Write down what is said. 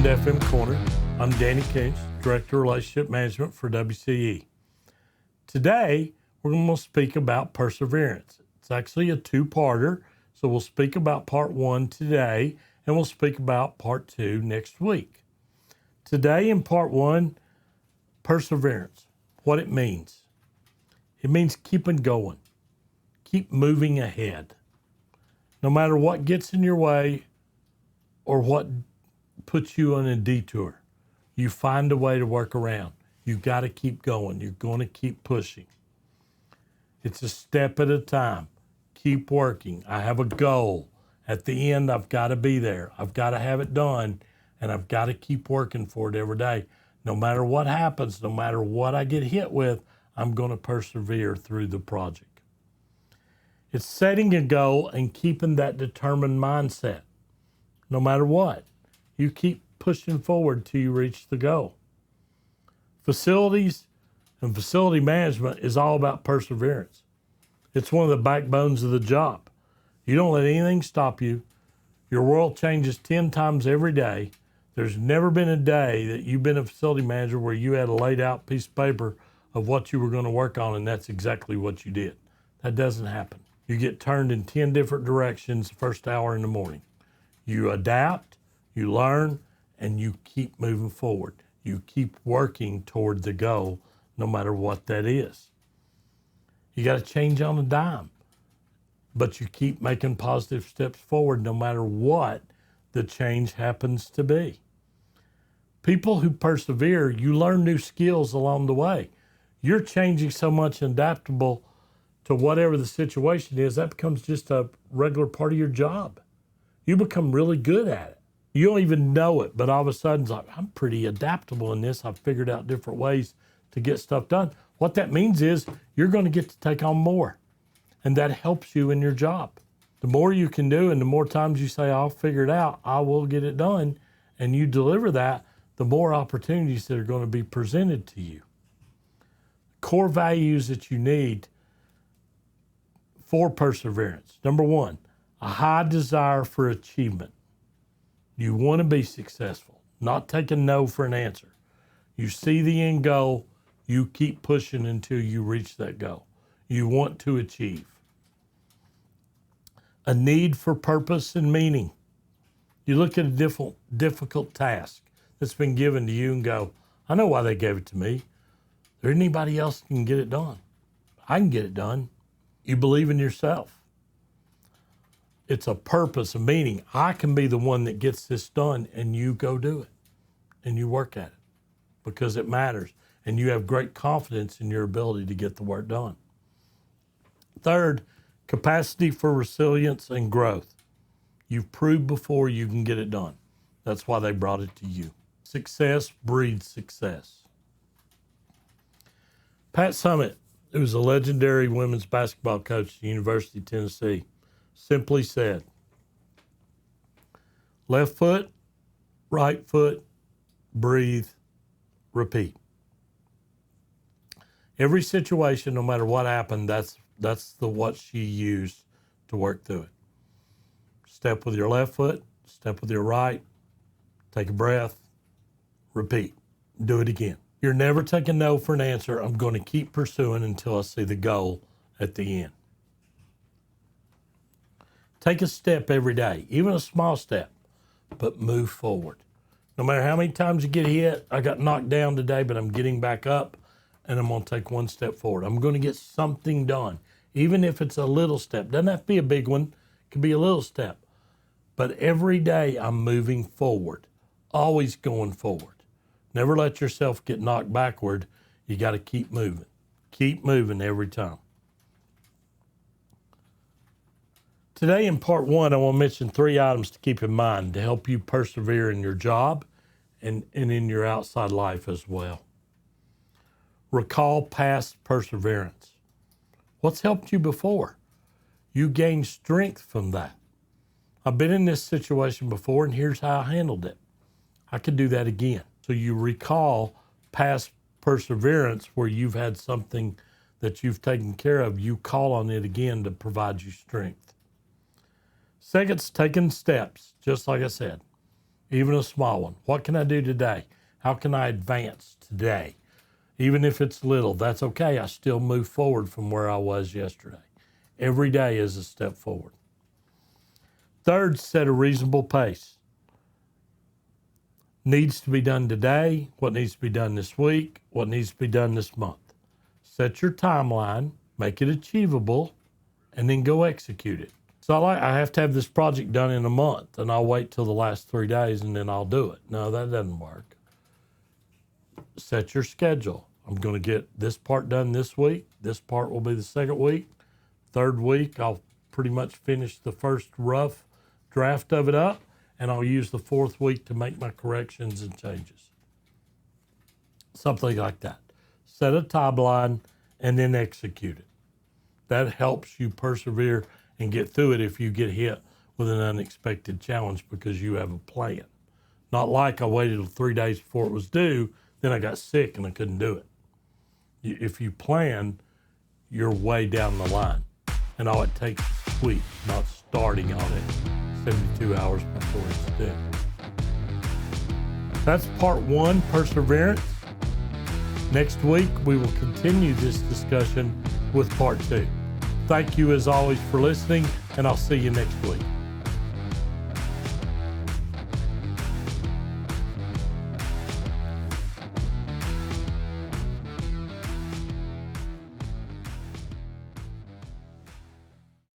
to FM Corner. I'm Danny Koontz, Director of Relationship Management for WCE. Today, we're going to speak about perseverance. It's actually a two-parter, so we'll speak about part one today, and we'll speak about part two next week. Today in part one, perseverance, what it means. It means keeping going, keep moving ahead. No matter what gets in your way or what puts you on a detour, you find a way to work around. You got to keep going. You're going to keep pushing. It's a step at a time. Keep working. I have a goal. At the end, I've got to be there. I've got to have it done, and I've got to keep working for it every day. No matter what happens, no matter what I get hit with, I'm going to persevere through the project. It's setting a goal and keeping that determined mindset. No matter what, you keep pushing forward till you reach the goal. Facilities and facility management is all about perseverance. It's one of the backbones of the job. You don't let anything stop you. Your world changes 10 times every day. There's never been a day that you've been a facility manager where you had a laid out piece of paper of what you were going to work on, and that's exactly what you did. That doesn't happen. You get turned in 10 different directions the first hour in the morning. You adapt, you learn, and you keep moving forward. You keep working toward the goal, no matter what that is. You got to change on a dime, but you keep making positive steps forward no matter what the change happens to be. People who persevere, you learn new skills along the way. You're changing so much and adaptable to whatever the situation is, that becomes just a regular part of your job. You become really good at it. You don't even know it, but all of a sudden it's like, I'm pretty adaptable in this. I've figured out different ways to get stuff done. What that means is you're going to get to take on more, and that helps you in your job. The more you can do and the more times you say, I'll figure it out, I will get it done, and you deliver that, the more opportunities that are going to be presented to you. Core values that you need for perseverance. Number one, a high desire for achievement. You want to be successful, not take a no for an answer. You see the end goal, you keep pushing until you reach that goal. You want to achieve. A need for purpose and meaning. You look at a difficult task that's been given to you and go, I know why they gave it to me. There isn't anybody else that can get it done. I can get it done. You believe in yourself. It's a purpose, a meaning. I can be the one that gets this done, and you go do it. And you work at it because it matters. And you have great confidence in your ability to get the work done. Third, capacity for resilience and growth. You've proved before you can get it done. That's why they brought it to you. Success breeds success. Pat Summitt, who was a legendary women's basketball coach at the University of Tennessee, simply said, left foot, right foot, breathe, repeat. Every situation, no matter what happened, that's what she used to work through it. Step with your left foot, step with your right, take a breath, repeat, do it again. You're never taking no for an answer. I'm going to keep pursuing until I see the goal at the end. Take a step every day, even a small step, but move forward. No matter how many times you get hit, I got knocked down today, but I'm getting back up and I'm going to take one step forward. I'm going to get something done, even if it's a little step. Doesn't have to be a big one. It could be a little step. But every day I'm moving forward, always going forward. Never let yourself get knocked backward. You got to keep moving. Keep moving every time. Today in part one, I want to mention 3 items to keep in mind to help you persevere in your job and in your outside life as well. Recall past perseverance. What's helped you before? You gain strength from that. I've been in this situation before, and here's how I handled it. I could do that again. So you recall past perseverance where you've had something that you've taken care of. You call on it again to provide you strength. Second's taking steps, just like I said. even a small one. What can I do today? How can I advance today? Even if it's little, that's okay. I still move forward from where I was yesterday. Every day is a step forward. Third, set a reasonable pace. Needs to be done today, what needs to be done this week, what needs to be done this month. Set your timeline, make it achievable, and then go execute it. So I have to have this project done in a month, and I'll wait till the last 3 days and then I'll do it. No, that doesn't work. Set your schedule. I'm going to get this part done this week. This part will be the second week. Third week, I'll pretty much finish the first rough draft of it up, and I'll use the fourth week to make my corrections and changes. Something like that. Set a timeline and then execute it. That helps you persevere and get through it if you get hit with an unexpected challenge because you have a plan. Not like I waited 3 days before it was due, then I got sick and I couldn't do it. If you plan, you're way down the line. And all it takes is tweak, not starting on it 72 hours before it's due. That's part 1, perseverance. Next week, we will continue this discussion with part 2. Thank you as always for listening, and I'll see you next week.